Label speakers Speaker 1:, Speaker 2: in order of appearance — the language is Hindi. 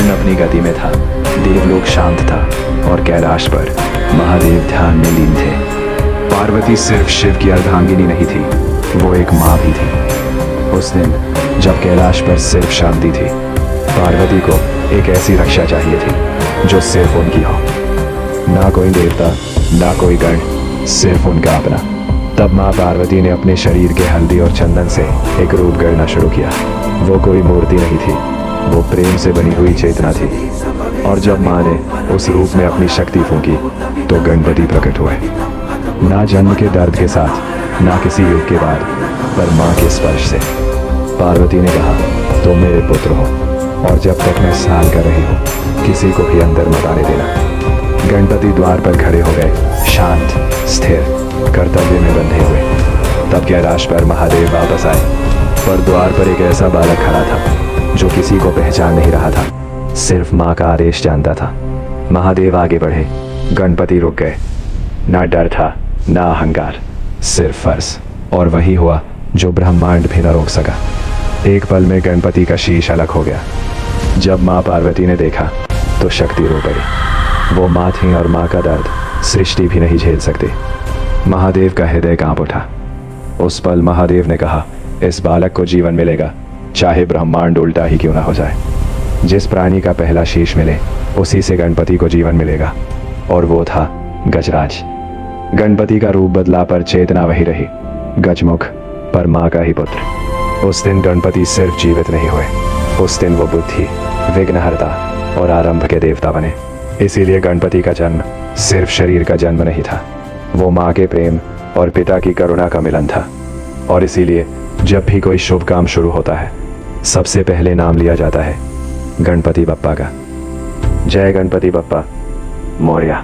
Speaker 1: ब्रह्मांड अपनी गति में था, देवलोक शांत था और कैलाश पर महादेव ध्यान में लीन थे। पार्वती सिर्फ शिव की अर्धांगिनी नहीं थी, वो एक माँ भी थी। उस दिन जब कैलाश पर सिर्फ शांति थी, पार्वती को एक ऐसी रक्षा चाहिए थी जो सिर्फ उनकी हो। ना कोई देवता, ना कोई गण, सिर्फ उनका अपना। तब माँ पार्वती ने अपने शरीर के हल्दी और चंदन से एक रूप गढ़ना शुरू किया। वो कोई मूर्ति नहीं थी, वो प्रेम से बनी हुई चेतना थी। और जब माँ ने उस रूप में अपनी शक्ति फूंकी तो गणपति प्रकट हुए। ना जन्म के दर्द के साथ, ना किसी युग के बाद, पर माँ के स्पर्श से। पार्वती ने कहा, तुम मेरे पुत्र हो और जब तक मैं स्नान कर रही हूँ किसी को भी अंदर मत आने देना। गणपति द्वार पर खड़े हो गए, शांत, स्थिर, कर्तव्य में बंधे हुए। तब कैलाश पर महादेव वापस आए, पर द्वार पर एक ऐसा बालक खड़ा था जो किसी को पहचान नहीं रहा था, सिर्फ माँ का आदेश जानता था। महादेव आगे बढ़े, गणपति रुक गए। ना डर था, ना अहंकार, सिर्फ फर्ज। और वही हुआ जो ब्रह्मांड भी न रोक सका। एक पल में गणपति का शीश अलग हो गया। जब माँ पार्वती ने देखा तो शक्ति रो पड़ी। वो माँ थी और माँ का दर्द सृष्टि भी नहीं झेल सकती। महादेव का हृदय कांप उठा। उस पल महादेव ने कहा, इस बालक को जीवन मिलेगा, चाहे ब्रह्मांड उल्टा ही क्यों ना हो जाए। जिस प्राणी का पहला शीश मिले उसी से गणपति को जीवन मिलेगा। और वो था गजराज। गणपति का रूप बदला पर चेतना वही रही, गजमुख, पर माँ का ही पुत्र। उस दिन गणपति सिर्फ जीवित नहीं हुए, उस दिन वो बुद्धि, विघ्नहर्ता और आरंभ के देवता बने। इसीलिए गणपति का जन्म सिर्फ शरीर का जन्म नहीं था, वो माँ के प्रेम और पिता की करुणा का मिलन था। और इसीलिए जब भी कोई शुभ काम शुरू होता है सबसे पहले नाम लिया जाता है गणपति बप्पा का। जय गणपति बप्पा मोरया।